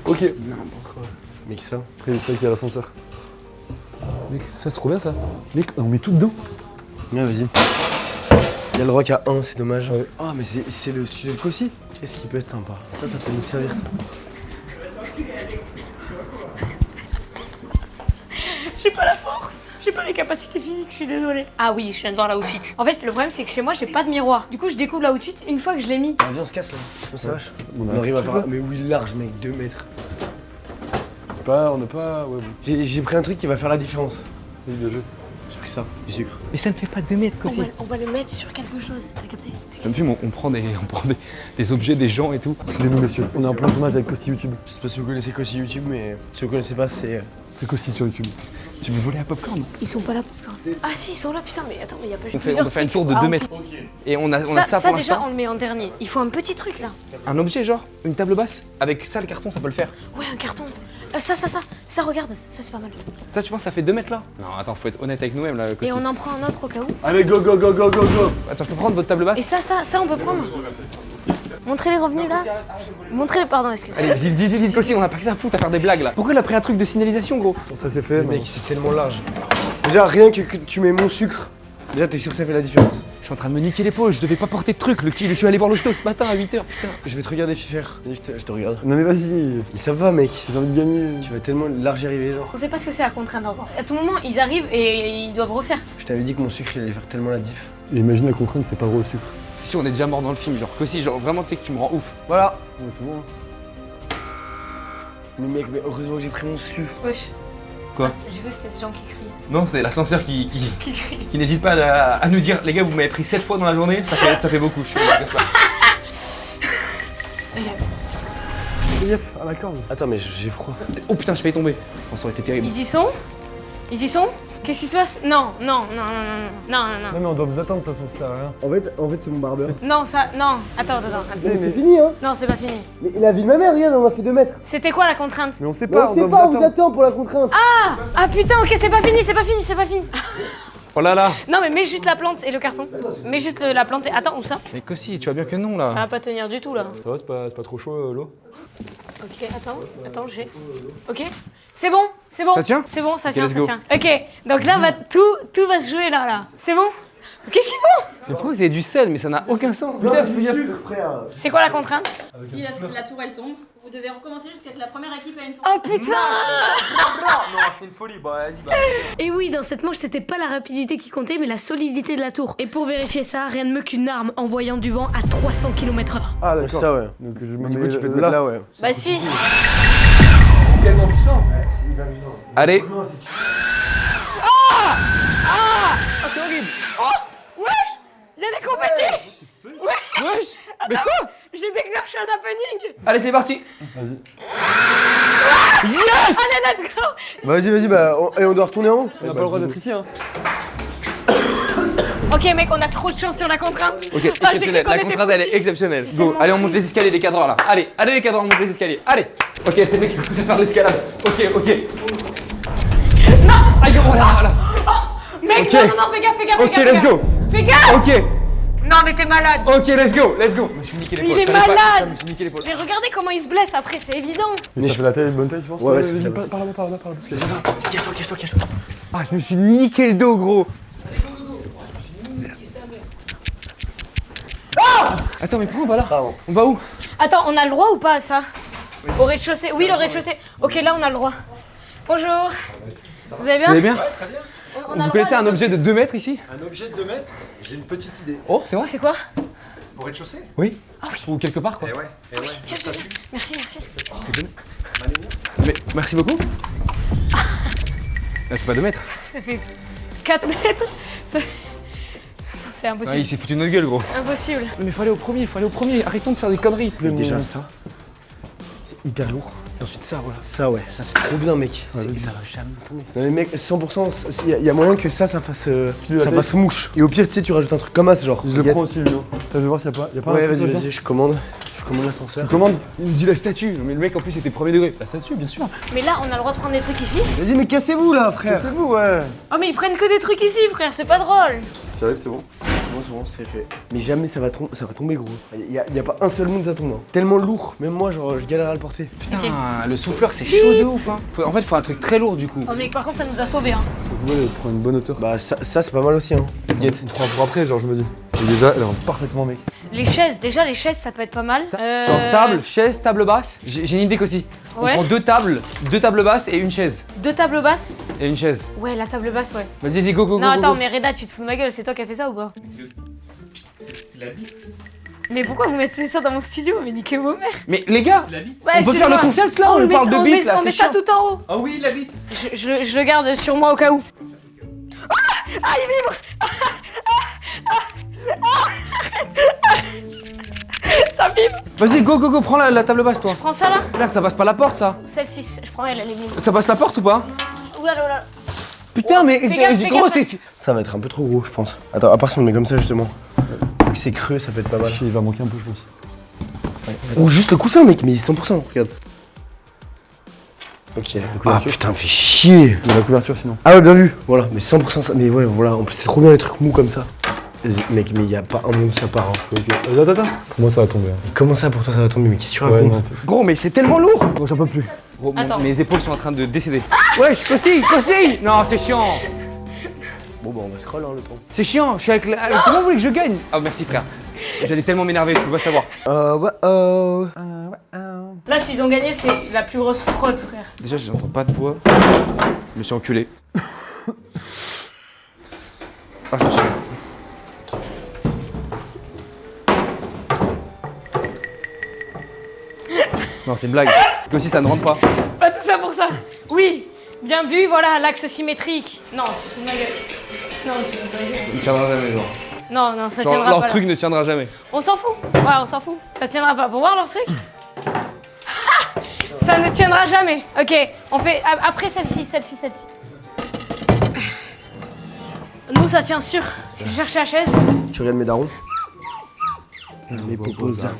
Ok. Mec, ça. Après c'est vrai qu'il y a l'ascenseur. Mec, ça c'est trop bien ça. Mec, on met tout dedans. Ouais, vas-y. Il y a le rock à 1, c'est dommage. Ouais. Ah, mais c'est le studio de Cossi. Qu'est-ce qui peut être sympa? Ça peut nous servir. Ça. J'ai pas la force. J'ai pas les capacités physiques, je suis désolée. Ah oui, je viens de voir la outfit. En fait, le problème, c'est que chez moi, j'ai pas de miroir. Du coup, je découvre la outfit une fois que je l'ai mis. Ah, viens, on se casse là. On s'arrache. On a On arrive à ce faire. truc-là. Mais oui, large, mec, 2 mètres. C'est pas. On n'a pas. Ouais, bon. J'ai pris un truc qui va faire la différence. Vas-y, bien joué. J'ai pris ça, du sucre. Mais ça ne fait pas 2 mètres quoi. On va le mettre sur quelque chose, t'as capté? Comme film, on prend des objets, des gens et tout. Excusez-nous messieurs, on est en plein tournage avec Costi YouTube. Je sais pas si vous connaissez Cossi YouTube, mais si vous connaissez pas, c'est C'est qu'aussi sur YouTube. Tu veux voler un popcorn? Ils sont pas là pour faire. Ah si, ils sont là, putain, mais attends, mais il y a pas On peut faire une tour de 2 mètres. Et on a ça Ça pour déjà, l'instant. on le met en dernier. Il faut un petit truc là. Un objet genre, une table basse. Avec ça, le carton, ça peut le faire. Ouais, un carton. Ça, regarde, ça c'est pas mal. Ça, tu penses, ça fait 2 mètres là? Non, attends, faut être honnête avec nous-mêmes là. Et on en prend un autre au cas où. Allez, go, go, go, go, go, go. Attends, je peux prendre votre table basse? Et ça, on peut prendre. Montrez les revenus là. Montrez les, pardon, excuse. Allez, vite, Kossi, on a pas que ça à foutre à faire des blagues là. Pourquoi il a pris un truc de signalisation, gros? Bon, ça c'est fait. Mec, c'est tellement large. Déjà, rien que tu mets mon sucre, déjà t'es sûr que ça fait la différence. Je suis en train de me niquer l'épaule, je devais pas porter de truc. Je suis allé voir l'hosto ce matin à 8h, putain. Je vais te regarder faire. Je te regarde. Non mais vas-y, Mais ça va, mec. j'ai envie de gagner. Tu vas tellement large y arriver, genre. On sait pas ce que c'est la contrainte encore. À tout moment, ils arrivent et ils doivent refaire. Je t'avais dit que mon sucre il allait faire tellement la diff. Et imagine la contrainte, c'est pas gros au sucre. Si, on est déjà mort dans le film, genre Kossi, genre vraiment, tu sais que tu me rends ouf. Voilà. Ouais, c'est bon. Hein. Mais mec, mais heureusement que j'ai pris mon sucre. Wesh. Quoi? J'ai vu que c'était des gens qui criaient. Non, c'est l'ascenseur qui Qui crient. n'hésite pas à nous dire, les gars, vous m'avez pris 7 fois dans la journée, ça fait beaucoup. Je suis Fais gaffe à la corde. Attends, mais j'ai froid. Oh putain, je vais tomber. Oh, ça aurait été terrible. Ils y sont? Qu'est-ce qui se passe? Non. Non mais on doit vous attendre de toute façon, ça sert à rien. En fait, c'est mon barbeur. Non, ça. Non. Attends. Mais c'est fini, hein. Non, c'est pas fini. Mais la vie de ma mère, regarde, on a fait 2 mètres. C'était quoi la contrainte? Mais on sait Mais pas, on doit sait pas, on vous attendre. attend pour la contrainte. Ah putain, ok, c'est pas fini. Oh là là. Non, mais mets juste la plante et le carton. Mets juste la plante et. Attends, où ça? Mais Kossi, tu vois bien que non Ça là. va pas tenir du tout là. Ça va, c'est pas trop chaud l'eau? Ok, attends, j'ai. Ok, c'est bon. Ça tient? C'est bon, ça Ok, tient, let's ça go. tient. Ok, donc là, tout va se jouer là. C'est bon? Qu'est-ce qu'ils font? Mais pourquoi vous avez du sel? Mais ça n'a aucun sens. Non, c'est du sucre, frère. C'est quoi la contrainte? Si la tour elle tombe, vous devez recommencer jusqu'à que la première équipe ait une tour. Oh putain! Non, c'est une folie. Bah, vas-y, bah. Et oui, dans cette manche, c'était pas la rapidité qui comptait, mais la solidité de la tour. Et pour vérifier ça, rien de mieux qu'une arme envoyant du vent à 300 km/h. Ah d'accord. Ça, ouais. Donc je me Mais du mets coup, tu peux te mettre là, ouais. Bah si. Tellement puissant. Allez. C'est horrible. Oh, wesh! Il y a des compétitions! Wesh. Mais quoi? J'ai déclenché un happening! Allez, c'est parti. Vas-y. Allez, let's go! Bah, vas-y, bah, on doit retourner en haut. On n'a pas le droit d'être ici hein. Ok, mec, on a trop de chance sur la contrainte. Ok, Ah, j'ai cru exceptionnel. qu'on La était contrainte, elle est foutus. exceptionnelle. Go. Allez, on monte les escaliers, les cadres là. Allez, les cadres, on monte les escaliers. Allez. Ok, c'est mec qui commence à faire l'escalade. Ok. Non. Aïe, oh là. Mec, Ok. non, fais gaffe. Ok, let's go. Fais gaffe! Ok. Non, mais t'es malade! Ok, let's go. Je me suis niqué l'épaule. Il est T'avais pas- malade. Je me suis niqué l'épaule. Mais regardez comment il se blesse après, c'est évident! Mais ça fait la taille de bonne taille, tu penses? Ouais, Vas-y, c'est par là-bas. Parce que Cache-toi. Ah, je me suis niqué le dos, gros. Ah! Attends, mais pourquoi on va là? Pardon. On va où? Attends, on a le droit ou pas à ça? Au rez-de-chaussée? Oui, le rez-de-chaussée. Ok, là, on a le droit. Bonjour! Vous allez bien? Vous allez bien? On a Vous le connaissez droit, un objet de 2 mètres ici? Un objet de 2 mètres, j'ai une petite idée. Oh, c'est vrai? C'est quoi? Au rez-de-chaussée? Oui. Ah oui. Ou quelque part, quoi. Eh ouais. Tiens, merci. Mais merci beaucoup. Elle fait pas 2 mètres. Ça fait 4 mètres. C'est Ah, impossible. il s'est foutu de notre gueule, gros. Impossible. Mais faut aller au premier. Arrêtons de faire des conneries. Mais déjà, ça, c'est hyper lourd. Et ensuite, ça, voilà. Ça, ouais, ça, c'est trop bien, mec. Ça va jamais tomber. Non, mais mec, 100%, il y a moyen que ça fasse mouche. Et au pire, tu sais, tu rajoutes un truc comme ça, genre. je le prends aussi, Lino. T'as vu voir s'il y a pas un Ouais, truc vas-y, là-dedans? je commande l'ascenseur. Tu commandes? Il me dit la statue. Mais le mec, en plus, c'était premier degré. La statue, bien sûr. Mais là, on a le droit de prendre des trucs ici. Vas-y, mais cassez-vous là, frère. C'est vous, ouais. Oh, mais ils prennent que des trucs ici, frère, c'est pas drôle. Ça arrive, c'est bon. C'est bon, c'est fait. Mais jamais ça va tomber, gros. Il y a pas un seul monde ça tombe. Hein. Tellement lourd, même moi, genre, je galère à le porter. Putain, le souffleur, c'est chaud de ouf. Hein. En fait, il faut un truc très lourd, du coup. Oh, mais par contre, ça nous a sauvés, hein. Ouais, prends une bonne hauteur. Bah, ça c'est pas mal aussi, hein. Guette. On prend pour après, genre je me dis. Et déjà, elle rentre parfaitement, mec. Les chaises, ça peut être pas mal. Genre table, chaise, table basse. J'ai une idée aussi. Ouais. On prend 2 tables basses et une chaise. 2 tables basses. Et une chaise. Ouais, la table basse, ouais. Vas-y, go. Non, attends, mais Reda, tu te fous de ma gueule, c'est toi qui as fait ça ou pas? C'est la bite. Mais pourquoi vous mettez ça dans mon studio? Mais niquez vos mères. Mais les gars, C'est la bite. Ouais, on peut faire le concept là, on met parle ça- de bite là, on c'est met ça chiant. tout en haut. Ah oui, la bite. Je le garde sur moi au cas où. Ah, il vibre. Ça vibre. Vas-y, go, prends la table basse, toi. Je prends ça là. Merde, ça passe pas la porte, ça. Celle-ci, je prends elle est mieux. Ça passe la porte ou pas? Oula, oula. Putain, mais Fais gaffe, fais gros, gaffe. c'est. Ça va être un peu trop gros, je pense. Attends, à part si on le met comme ça, justement. Vu que c'est creux, ça peut être pas mal. Il va manquer un peu, je pense. Ou juste le coussin, mec, mais 100%, regarde. Ok. Ah putain, fais chier. Il y a la couverture sinon. Ah ouais, bien vu. Voilà, mais 100% ça. Mais ouais, voilà, en plus, c'est trop bien les trucs mous comme ça. Mec, mais y a pas un monde ça part. Hein. Attends. Pour moi, ça va tomber. Mais comment ça pour toi ça va tomber? Mais qu'est-ce que tu Ouais, racontes? non, Gros, mais c'est tellement lourd. Gros, j'en peux plus. Gros, Attends. mes épaules sont en train de décéder. Wesh, Kossi. Non, c'est chiant. Bon, bah, on va scroll, hein, le temps. C'est chiant, je suis avec la. Comment vous voulez que je gagne? Ah, merci, frère. J'allais tellement m'énerver, tu peux pas savoir. Là, s'ils ont gagné, c'est la plus grosse fraude, frère. Déjà, je n'entends pas de voix. Je me suis enculé. Ah, je me suis. Non, c'est une blague. Aussi, ça ne rentre pas. Pas tout ça pour ça. Oui, bien vu, voilà, l'axe symétrique. Non, c'est ma gueule. Non, c'est ma gueule. Il tiendra jamais, genre. Non, ça Genre, tiendra leur pas. truc ne tiendra jamais. On s'en fout. Ouais, on s'en fout. Ça tiendra pas. Pour voir leur truc ça ne tiendra jamais. Ok, on fait après celle-ci. Nous, ça tient sûr. Je cherche la chaise. Tu regardes mes darons? Mes popos, zap.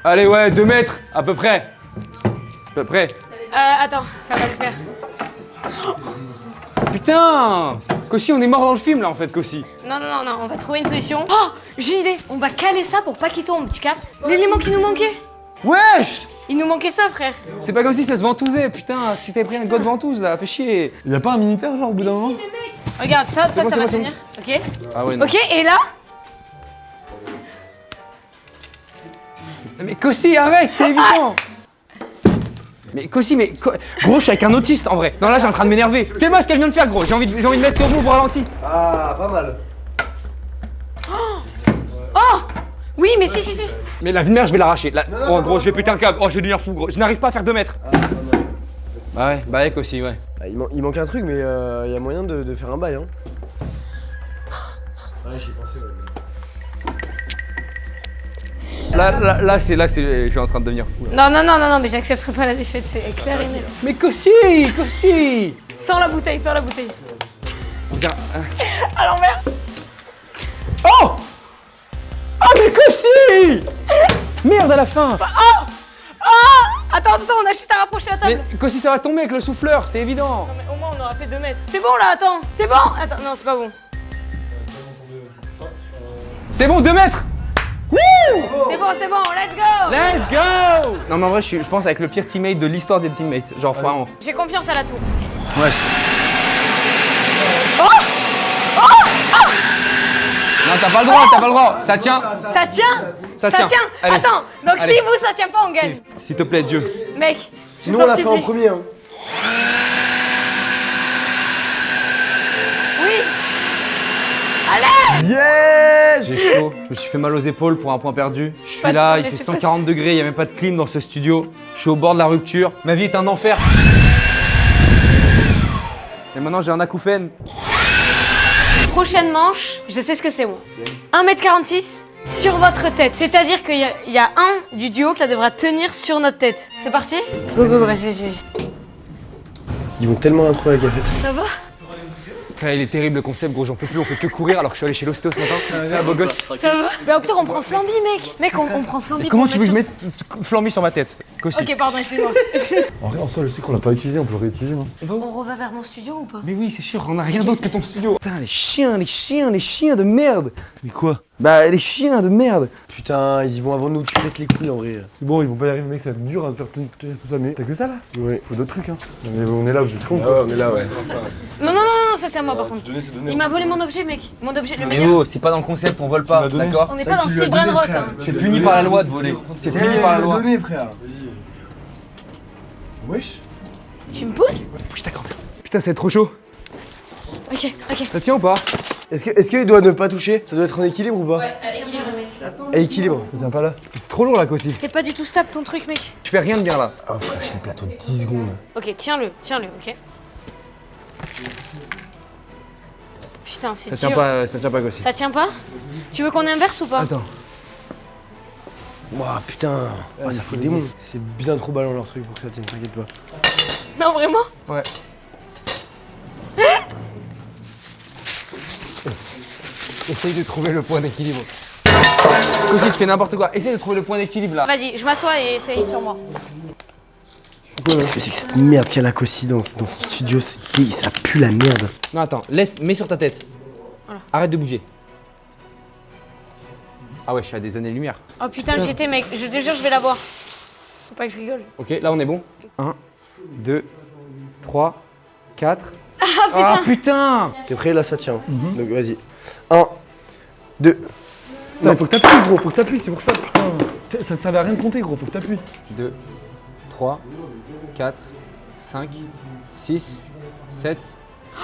Allez, ouais, 2 mètres, à peu près. Attends, ça va le faire. Putain Kossi, on est mort dans le film, là, en fait, Kossi. Non, on va trouver une solution. Oh, j'ai une idée. On va caler ça pour pas qu'il tombe, tu captes? L'élément qui nous manquait. Wesh! Il nous manquait ça, frère. C'est pas comme si ça se ventousait, putain, si t'avais pris un god ventouse, là, fais chier. Il y a pas un minuteur, genre, au bout d'un moment? Regarde, ça bon, va c'est bon. tenir. Ok. Ah ouais, non. Ok, et là? Mais Kossi, arrête, c'est évident. Mais Kossi, gros, je suis avec un autiste, en vrai. Non, là, j'ai en train de m'énerver. T'es moi ce qu'elle vient de faire, gros. J'ai envie de mettre sur vous au ralenti. Ah, pas mal. Oh! Oui, mais si. Mais la vie de mère, je vais l'arracher. Oh, gros, je vais péter un câble. Oh, je vais devenir fou, gros. Je n'arrive pas à faire 2 mètres. Bah ouais, Kossi, ouais. Ah, il manque un truc, mais il y a moyen de faire un bail, hein. Ouais, j'y ai pensé, ouais. Là, je suis en train de devenir fou. Là. Non, mais j'accepterai pas la défaite, c'est clair et net. Mais Kossi! Sans la bouteille. Viens. À l'envers. Oh! Ah, mais Kossi! Merde, à la fin! Attends, on a juste à rapprocher la table. Mais Kossi, ça va tomber avec le souffleur, c'est évident. Non, mais au moins, on aura fait 2 mètres. C'est bon, là, attends. C'est bon. Attends, non, c'est pas bon. C'est bon, 2 mètres! C'est bon, let's go. Let's go! Non, mais en vrai, je pense avec le pire teammate de l'histoire des teammates. Genre, vraiment. J'ai confiance à la tour. Ouais. Non, t'as pas le droit. Ça tient. Ça tient. Allez. Attends, donc Allez. si vous, ça tient pas, on gagne. S'il te plaît, Dieu. Mec, je Sinon, t'en on l'a fait en supplie. premier, hein. Oui. Allez. Yes! J'ai chaud. Je me suis fait mal aux épaules pour un point perdu. Je suis Pas de- là, il mais fait c'est pas 140 degrés, il n'y a même pas de clim dans ce studio. Je suis au bord de la rupture. Ma vie est un enfer. Et maintenant, j'ai un acouphène. Prochaine manche, je sais ce que c'est moi. 1m46 sur votre tête. C'est-à-dire qu'il y a un du duo qui devra tenir sur notre tête. C'est parti? Go, vas-y. Ils vont tellement rien trouver avec la fête. Ça va? Frère, il est terrible le concept, gros, j'en peux plus, on fait que courir alors que je suis allé chez l'ostéo ce matin. C'est un beau gosse. Ça va? Bah au pire, on prend Flamby, mec. Mec, on prend Flamby. Et comment pour tu veux que je mettre mette Flamby sur ma tête? Kossi. Ok, pardon, excuse-moi. En vrai, en soi, le sucre, on l'a pas utilisé, on peut le réutiliser, non? On reva vers mon studio ou pas? Mais oui, c'est sûr, on a rien d'autre que ton studio. Putain, les chiens de merde. Mais quoi? Bah, les chiens de merde. Putain, ils vont avant nous, tu pètes les couilles en vrai. C'est bon, ils vont pas y arriver, mec, ça va être dur à faire tenir tout ça, mais t'as que ça là? Ouais. Faut d'autres trucs, hein. Non, mais on est là, vous êtes cons, Ah quoi. ouais, on est là, ouais. Non, ça c'est à moi par contre. Il m'a volé mon objet, mec. Mon objet, le Mais meilleur. oh, c'est pas dans le concept, on vole pas, Tu l'as donné. d'accord? On n'est pas dans le style brain rot, hein. C'est puni par la loi de voler. C'est puni par la loi. Donné, frère. Vas-y. Wesh. Tu me pousses? Putain, d'accord. Putain, c'est trop chaud. Ok. Ça tient ou pas? Est-ce qu'il doit ne pas toucher? Ça doit être en équilibre ou pas? Ouais, équilibre, mec. Équilibre. Ça tient pas là. C'est trop lourd là, Kossi. C'est pas du tout stable ton truc, mec. Tu fais rien de bien là. Oh frère, j'ai le plateau de 10 secondes. Ok, tiens-le, ok. Putain, c'est Ça dur. tient pas, Gossi. Ça tient pas? Tu veux qu'on inverse ou pas? Attends. Ouah, putain. Ah, ça fout le démon. C'est bien trop ballon leur truc pour que ça tienne, t'inquiète pas. Non, vraiment? Ouais. Essaye de trouver le point d'équilibre. Gossi, tu fais n'importe quoi. Essaye de trouver le point d'équilibre là. Vas-y, je m'assois et essaye sur moi. Qu'est-ce que c'est que cette merde qu'il y a là, Kossi, dans son studio? Ça pue la merde. Non, attends, mets sur ta tête. Voilà. Arrête de bouger. Ah ouais, je suis à des années-lumière. Oh putain, le GT, mec. Je te jure, je vais la boire. Faut pas que je rigole. Ok, là on est bon. 1, 2, 3, 4. Ah putain! Ah putain! T'es prêt? Là, ça tient. Donc, vas-y. 1, 2. Putain, faut que t'appuies, gros, faut que t'appuies, c'est pour ça, putain. Ça servait à rien de compter, gros, faut que t'appuies. 2, 3, 4, 5, 6, 7,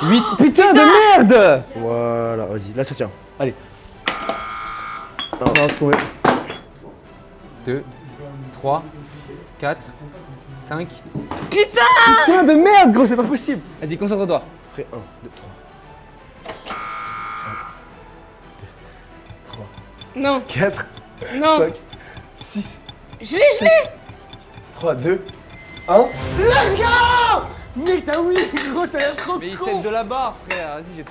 8. Putain de merde! Voilà, vas-y. Là, ça tient. Allez. Non, c'est tombé. 2, 3, 4, 5. Putain! Putain de merde, gros, c'est pas possible! Vas-y, concentre-toi. Prêt? 1, 2, 3. Non, 4, non. 5, 6, Je l'ai! 3, 2, 1. Let's go! Mec, t'as oui, gros, t'as l'air trop Mais il con. cède de la barre, frère. Vas-y, j'ai.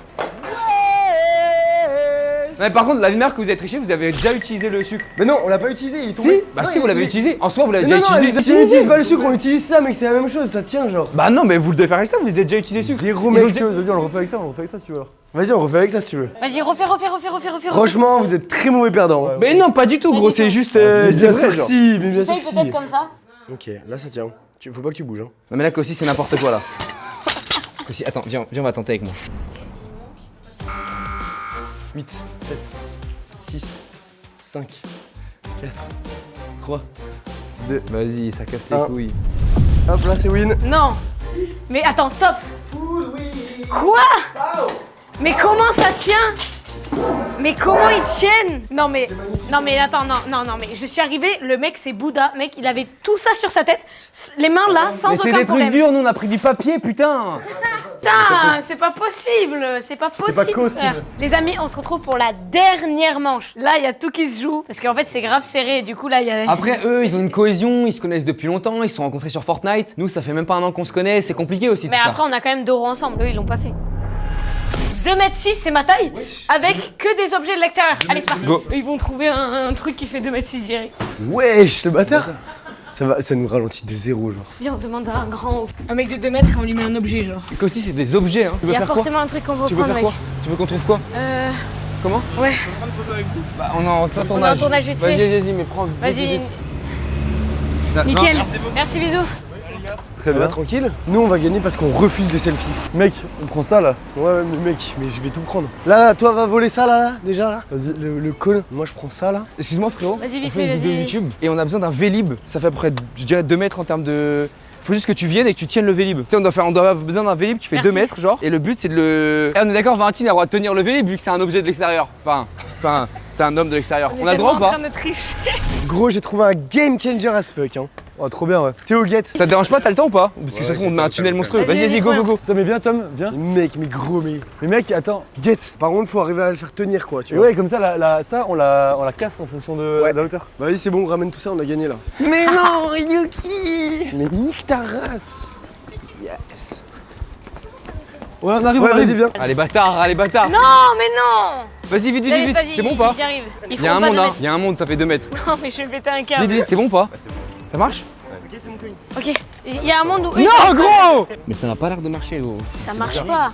Mais par contre, la lumière que vous avez triché, vous avez déjà utilisé le sucre. Mais non, on l'a pas utilisé, il est Si? tombé. Bah Non, si, vous l'avez utilisé. En soi, vous l'avez Mais déjà non, utilisé. on n'utilise pas le sucre, on utilise ça, mec, c'est la même chose, ça tient genre. Bah non, mais vous le devez faire avec ça, vous avez déjà utilisé le sucre. Zéro, Ils mec. ont dit, vas-y, on le refait avec ça, si tu veux alors. Vas-y, on refait avec ça si tu veux. Vas-y, refais. Franchement, vous êtes très mauvais perdants. Mais non, pas du tout, gros, c'est juste. C'est c'est bien vrai, genre. sexy, mais bien Essaye sexy. peut-être comme ça. Ok, là ça tient. Faut pas que tu bouges. Hein. Non, mais là, aussi, c'est n'importe quoi là. Aussi, attends, viens, on va tenter avec moi. 8, 7, 6, 5, 4, 3, 2. Vas-y, ça casse les Un. couilles. Hop, là c'est win. Non. Mais attends, stop. Quoi? Mais comment ça tient? Mais comment ils tiennent? Non mais attends, non, mais je suis arrivée, le mec c'est Bouddha, mec, il avait tout ça sur sa tête, les mains là, sans Mais c'est aucun des problème. trucs durs, nous on a pris du papier, putain. Putain, c'est pas possible, possible. frère. Les amis, on se retrouve pour la dernière manche. Là, il y a tout qui se joue, parce qu'en fait c'est grave serré, du coup là il y a... Après, eux, ils ont une cohésion, ils se connaissent depuis longtemps, ils se sont rencontrés sur Fortnite. Nous, ça fait même pas un an qu'on se connaît, c'est compliqué aussi Mais tout après on a quand même Doro ensemble, eux ils l'ont pas fait. 2m6 c'est ma taille, avec que des objets de l'extérieur. Allez c'est parti. Go. Ils vont trouver un truc qui fait 2m6 direct. Wesh, le bâtard. Ça nous ralentit de zéro, genre. Viens, on demande à un grand... Un mec de 2 mètres et on lui met un objet genre. ça. Aussi, c'est des objets, hein. Tu veux Il y a faire quoi? forcément un truc qu'on va Tu veux prendre faire mec. quoi? Tu veux qu'on trouve quoi? Comment? Ouais. Bah, on est en plein On est tournage. en tournage vite Vas-y, fait. vas-y, mais prends vite, Vas-y. vite. Non, Nickel. non. Merci, bisous. Très Ça bien. va tranquille. Nous on va gagner parce qu'on refuse les selfies. Mec, on prend ça là. Ouais, mais mec, mais je vais tout prendre. Là, toi va voler ça là, déjà là. Vas-y, le col. Moi je prends ça là. Excuse-moi, frérot. Vas-y, vite on fait une fait, vidéo vas-y. YouTube et on a besoin d'un Vélib. Ça fait à peu près, je dirais, 2 mètres en termes de. Faut juste que tu viennes et que tu tiennes le Vélib. Tu sais, on doit avoir besoin d'un Vélib qui fait Merci. 2 mètres, genre. Et le but, c'est de le. Eh, on est d'accord, Valentine a le droit de tenir le Vélib vu que c'est un objet de l'extérieur. Enfin, t'es un homme de l'extérieur. On a le droit ou en pas? train de tricher. Gros, j'ai trouvé un game changer as fuck. Hein. Oh, trop bien, ouais. Théo guette. Ça te dérange pas, t'as le temps ou pas? Parce que de toute façon, on te met un tunnel monstrueux. Vas-y, Vas-y, vas-y, go, trop go, go. Putain, mais viens, Tom, viens. Mec, mais gros, mais. Mais mec, attends. Guette. Par contre, faut arriver à le faire tenir quoi, tu Et vois. ouais, comme ça, on la casse en fonction de Ouais. la hauteur. Bah, vas-y, c'est bon, on ramène tout ça, on a gagné là. Mais non, Yuki! Mais nique ta race. Yes. Ouais, on arrive, Ouais, on vas-y, arrive. viens. Allez, bâtard, allez, bâtard! Non, mais non. Vas-y, vite, vite, Allez, vite. vas-y, C'est bon ou pas? J'y arrive. Il y a un monde, hein. Il y a un monde, ça fait 2 mètres. Non, mais je vais péter un Vite, câble. vite, c'est bon ou pas? Ça marche? Ok. Il y a un monde où... Non, gros! Mais ça n'a pas l'air de marcher, gros. Ça marche pas.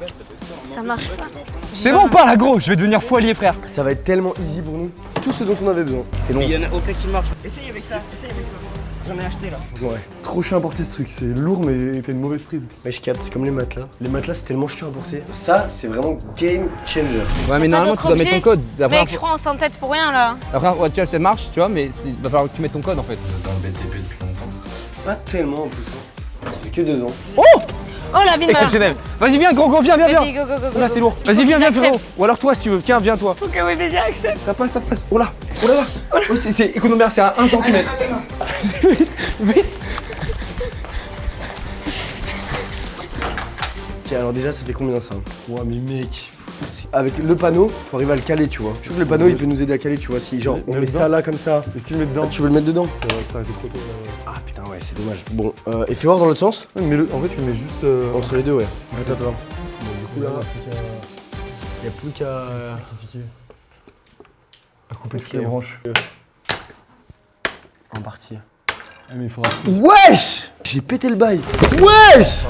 Ça marche pas. C'est bon ou pas, là, gros? Je vais devenir foilier, frère. Ça va être tellement easy pour nous. Tout ce dont on avait besoin. C'est long. Il y en a aucun qui marche. Essaye avec ça. J'en ai acheté là. Ouais. C'est trop chiant à porter ce truc, c'est lourd mais t'as une mauvaise prise. Mais je capte, c'est comme les matelas. Les matelas, c'est tellement chiant à porter. Ça, c'est vraiment game changer. Ouais, mais T'as normalement, d'autres tu dois mettre ton objets code. La première Mec, je fois, crois on s'entête pour rien là. ouais, tu vois, ça marche, tu vois, mais il va falloir que tu mettes ton code en fait. Dans le BTP depuis longtemps. Pas tellement en plus. Hein. Ça fait que 2 ans. Oh la vie de ma... Exceptionnel. Vas-y, viens, gros, viens, viens, Vas-y, viens. go, go, go, go. Là, c'est lourd. Il faut Vas-y, viens, qu'ils viens, frérot. acceptent. Ou alors toi, si tu veux. Tiens, viens, toi. Faut que Webedia accepte. Ça passe, ça passe. Oh là, oh là là. Oh, c'est économique, c'est à 1 cm. Vite. Ok, alors déjà, ça fait combien ça? Ouais, mais mec, c'est avec le panneau, faut arriver à le caler, tu vois. Je trouve que le panneau, il peut nous aider à caler, tu vois. Si genre on met ça là comme ça. Et si tu le mets dedans, Tu veux le mettre dedans? ça aurait été trop tôt. Ah putain, ouais, c'est dommage. Bon, et fais voir dans l'autre sens. Ouais, mais en fait, tu le mets juste. Entre les deux, ouais. Attends. Bon, du coup, là, il y a plus qu'à. À couper toutes les branches. En partie. Ah, mais il faudra. Wesh! J'ai pété le bail. Wesh!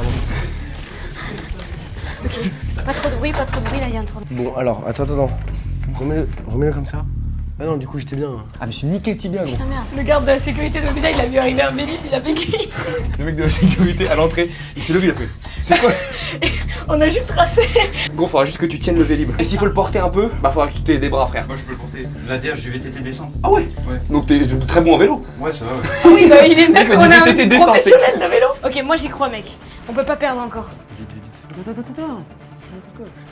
Pas trop de bruit, là, il y a un tournage. Bon, alors, attends. Remets-le comme ça. Ah non, du coup, j'étais bien. Ah, mais je suis niqué le tibia, gros. Putain, merde. Le garde de la sécurité de l'hôpital, il a vu arriver un Vélib, il a fait qui? Le mec de la sécurité à l'entrée, il s'est levé, il a fait. C'est quoi? On a juste tracé. Gros, faudra juste que tu tiennes le Vélib. Et s'il faut le porter un peu, bah faudra que tu aies des bras, frère. Moi je peux le porter. L'ADH du VTT descente. Ah ouais? Donc t'es très bon en vélo. Ouais, ça va, ouais. Ah oui, bah il est le mec, fait on du a un VTT descente, professionnel de vélo. Ok, moi j'y crois, mec. On peut pas perdre encore.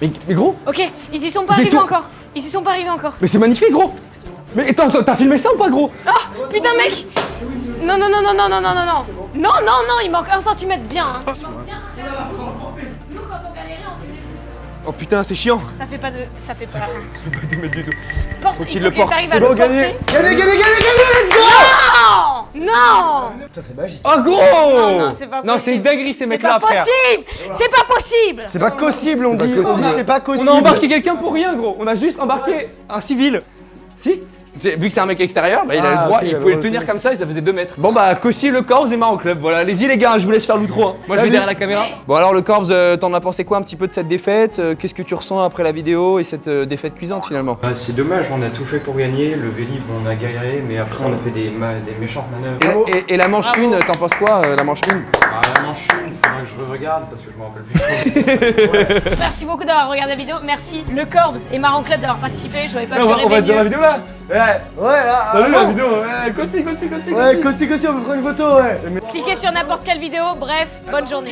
Mais gros, Ok, ils y sont pas J'ai arrivés tout- encore. Ils y sont pas arrivés encore. mais c'est magnifique, gros. Mais attends, t'as filmé ça ou pas, gros? Ah, putain, mec. Non, il manque 1 cm bien. Hein. Il manque bien. Nous, quand on galérait, on faisait plus. Oh putain, c'est chiant. Ça fait pas de. Ça fait pas. Pas de mettre du tout. Porte, Faut qu'il il le faut que porte. t'arrives à C'est le bon, porter. gagné, let's go! Non. Putain, c'est magique. Oh gros! Non, c'est pas Non, c'est une possible. dinguerie ces C'est mecs-là, pas frère. possible. C'est pas possible. C'est pas possible, on dit. C'est pas possible. On a embarqué quelqu'un pour rien, gros. On a juste embarqué un civil. Si? Vu que c'est un mec extérieur, bah il a le droit, ok, il il a pouvait le le droit de tenir comme ça et ça faisait 2 mètres. Bon bah, Cossi, le Corps et Marron Club. Voilà, allez-y les gars, je vous laisse faire l'outro. Hein. Moi je vais derrière la caméra. Bon alors le Corps, t'en as pensé quoi un petit peu de cette défaite? Qu'est-ce que tu ressens après la vidéo et cette défaite cuisante finalement? C'est dommage, on a tout fait pour gagner. Le Vélib, on a galéré, mais après on a fait des méchantes manœuvres. Et la manche 1, t'en penses quoi la manche 1? Ah, la manche 1, faudra que je regarde parce que je me rappelle plus. Merci beaucoup d'avoir regardé la vidéo. Merci le Corps et Marron Club d'avoir participé. Je n'aurais pas pu On va rêver être dans la mieux. vidéo là. Ouais, là. Salut la vidéo. Cossi. Ouais, Cossi, on peut prendre une photo, ouais. Cliquez sur n'importe quelle vidéo. Bref, bonne journée.